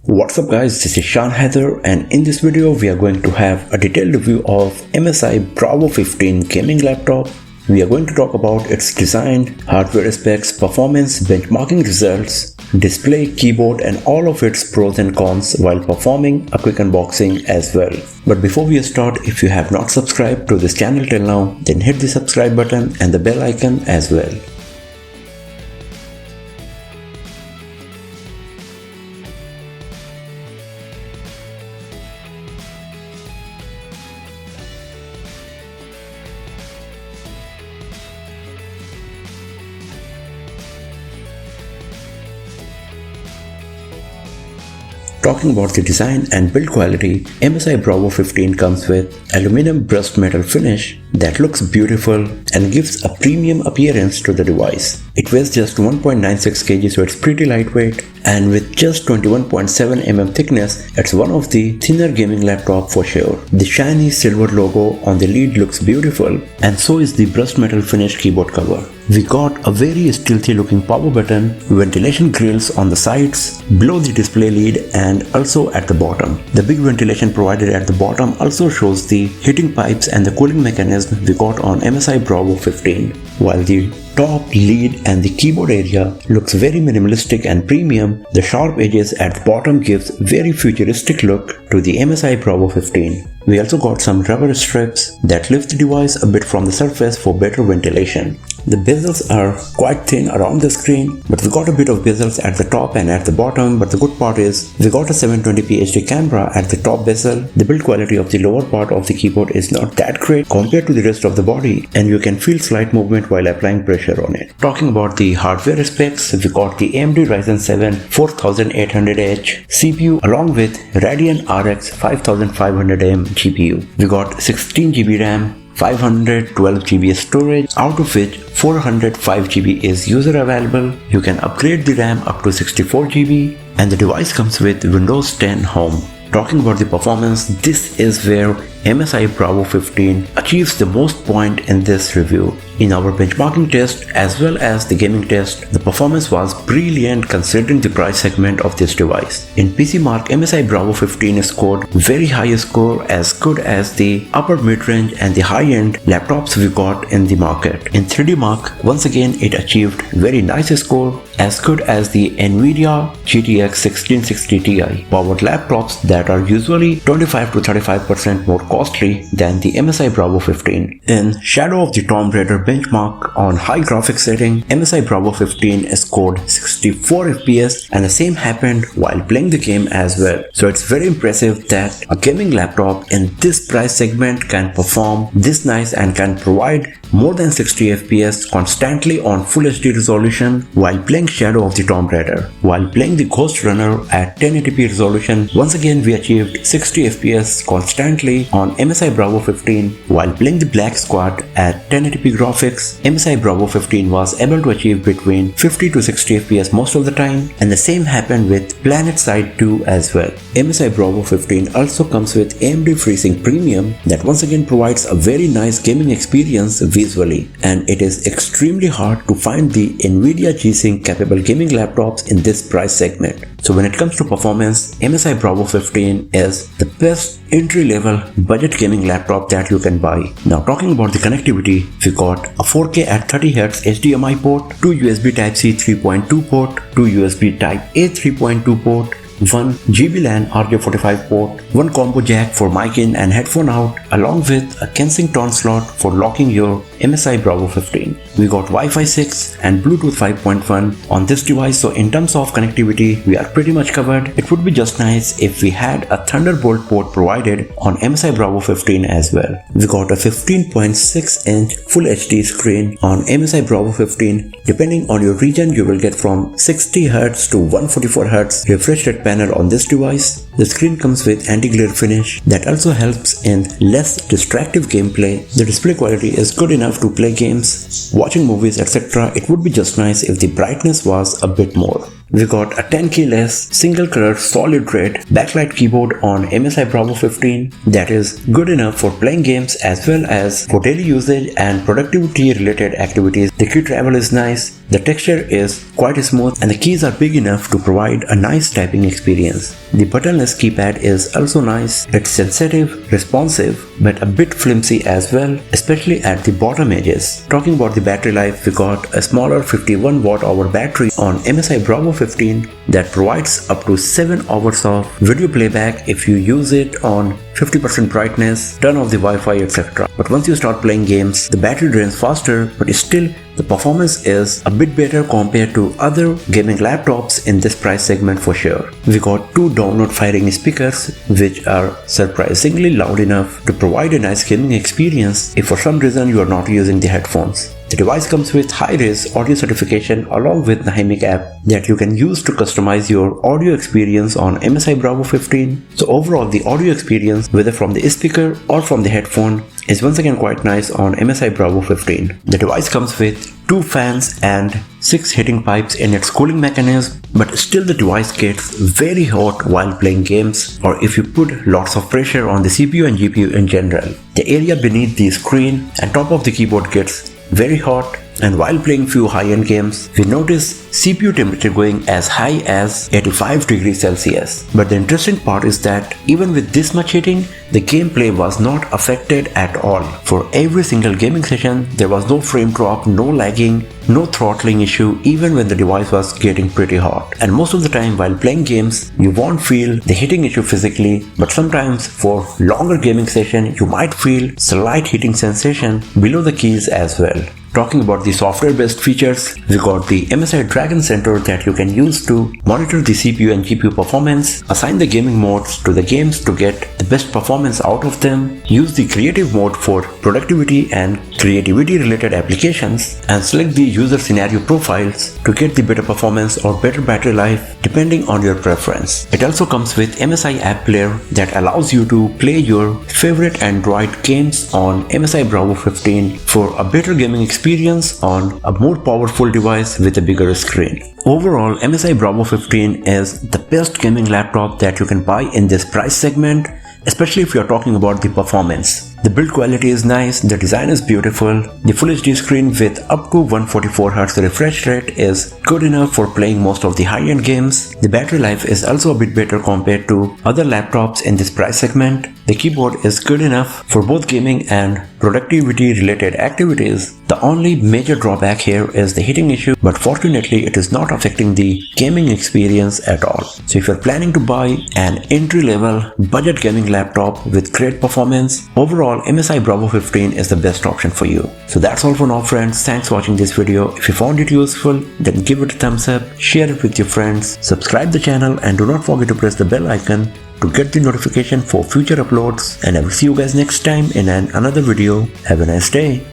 What's up guys, this is Shan Heather, and in this video we are going to have a detailed review of MSI Bravo 15 gaming laptop. We are going to talk about its design, hardware specs, performance, benchmarking results, display, keyboard and all of its pros and cons while performing a quick unboxing as well. But before we start, if you have not subscribed to this channel till now, then hit the subscribe button and the bell icon as well. Talking about the design and build quality, MSI Bravo 15 comes with aluminum brushed metal finish that looks beautiful and gives a premium appearance to the device. It weighs just 1.96 kg, so it's pretty lightweight, and with just 21.7 mm thickness, it's one of the thinner gaming laptop for sure. The shiny silver logo on the lid looks beautiful, and so is the brushed metal finish keyboard cover. We got a very stealthy looking power button, ventilation grills on the sides, below the display lid and also at the bottom. The big ventilation provided at the bottom also shows the heating pipes and the cooling mechanism we got on MSI Bravo 15, while the top, lid and the keyboard area looks very minimalistic and premium. The sharp edges at the bottom gives very futuristic look to the MSI Bravo 15. We also got some rubber strips that lift the device a bit from the surface for better ventilation. The bezels are quite thin around the screen, but we got a bit of bezels at the top and at the bottom. But the good part is we got a 720p HD camera at the top bezel. The build quality of the lower part of the keyboard is not that great compared to the rest of the body, and you can feel slight movement while applying pressure on it. Talking about the hardware specs, we got the AMD Ryzen 7 4800H CPU along with Radeon RX 5500M GPU. We got 16GB RAM, 512GB storage, out of which 405GB is user available. You can upgrade the RAM up to 64GB, and the device comes with Windows 10 Home. Talking about the performance, this is where MSI Bravo 15 achieves the most point in this review. In our benchmarking test as well as the gaming test, the performance was brilliant considering the price segment of this device. In PC Mark, MSI Bravo 15 scored very high score, as good as the upper mid-range and the high-end laptops we got in the market. In 3D Mark, once again it achieved very nice score, as good as the Nvidia GTX 1660 Ti powered laptops that are usually 25 to 35% more costly than the MSI Bravo 15. In Shadow of the Tomb Raider benchmark on high graphics setting, MSI Bravo 15 scored 64 FPS, and the same happened while playing the game as well. So it's very impressive that a gaming laptop in this price segment can perform this nice and can provide more than 60 FPS constantly on Full HD resolution while playing Shadow of the Tomb Raider. While playing the Ghost Runner at 1080p resolution, once again we achieved 60 FPS constantly on MSI Bravo 15. While playing the Black Squad at 1080p graphics, MSI Bravo 15 was able to achieve between 50 to 60 FPS most of the time, and the same happened with PlanetSide 2 as well. MSI Bravo 15 also comes with AMD FreeSync Premium that once again provides a very nice gaming experience visually, and it is extremely hard to find the Nvidia G-Sync capable gaming laptops in this price segment. So when it comes to performance, MSI Bravo 15 is the best entry-level budget gaming laptop that you can buy. Now talking about the connectivity, we got a 4K at 30Hz HDMI port, 2 USB Type-C 3.2 port, 2 USB Type-A 3.2 port, 1 GB LAN RJ45 port, 1 combo jack for mic in and headphone out, along with a Kensington slot for locking your MSI Bravo 15. We got Wi-Fi 6 and Bluetooth 5.1 on this device, so in terms of connectivity we are pretty much covered. It would be just nice if we had a Thunderbolt port provided on MSI Bravo 15 as well. We got a 15.6 inch Full HD screen on MSI Bravo 15. Depending on your region, you will get from 60Hz to 144Hz refresh rate panel on this device. The screen comes with anti-glare finish that also helps in less distractive gameplay. The display quality is good enough to play games, watching movies, etc. It would be just nice if the brightness was a bit more. We got a 10K less single color solid red backlight keyboard on MSI Bravo 15 that is good enough for playing games as well as for daily usage and productivity related activities. The key travel is nice, the texture is quite smooth and the keys are big enough to provide a nice typing experience. The buttonless keypad is also nice, it's sensitive, responsive but a bit flimsy as well, especially at the bottom edges. Talking about the battery life, we got a smaller 51 Wh battery on MSI Bravo 15 that provides up to 7 hours of video playback if you use it on 50% brightness, turn off the Wi-Fi, etc. But once you start playing games, the battery drains faster, but still the performance is a bit better compared to other gaming laptops in this price segment for sure. We got 2 download firing speakers which are surprisingly loud enough to provide a nice gaming experience if for some reason you are not using the headphones. The device comes with high-res audio certification along with the Naimic app that you can use to customize your audio experience on MSI Bravo 15. So overall, the audio experience, whether from the speaker or from the headphone, is once again quite nice on MSI Bravo 15. The device comes with 2 fans and 6 heating pipes in its cooling mechanism, but still the device gets very hot while playing games or if you put lots of pressure on the CPU and GPU in general. The area beneath the screen and top of the keyboard gets very hot, and while playing few high-end games, we notice CPU temperature going as high as 85 degrees Celsius. But the interesting part is that even with this much heating, the gameplay was not affected at all. For every single gaming session, there was no frame drop, no lagging, no throttling issue even when the device was getting pretty hot. And most of the time while playing games, you won't feel the heating issue physically, but sometimes for longer gaming session, you might feel slight heating sensation below the keys as well. Talking about the software-based features, we got the MSI Dragon Center that you can use to monitor the CPU and GPU performance, assign the gaming modes to the games to get the best performance out of them, use the creative mode for productivity and creativity related applications, and select the user scenario profiles to get the better performance or better battery life depending on your preference. It also comes with MSI App Player that allows you to play your favorite Android games on MSI Bravo 15 for a better gaming experience on a more powerful device with a bigger screen. Overall, MSI Bravo 15 is the best gaming laptop that you can buy in this price segment, especially if you are talking about the performance. The build quality is nice, the design is beautiful, the Full HD screen with up to 144Hz refresh rate is good enough for playing most of the high-end games. The battery life is also a bit better compared to other laptops in this price segment. The keyboard is good enough for both gaming and productivity related activities. The only major drawback here is the heating issue, but fortunately it is not affecting the gaming experience at all. So if you're planning to buy an entry-level budget gaming laptop with great performance, overall MSI Bravo 15 is the best option for you. So that's all for now friends, thanks for watching this video. If you found it useful, then give it a thumbs up, share it with your friends, subscribe the channel and do not forget to press the bell icon to get the notification for future uploads, and I will see you guys next time in another video. Have a nice day.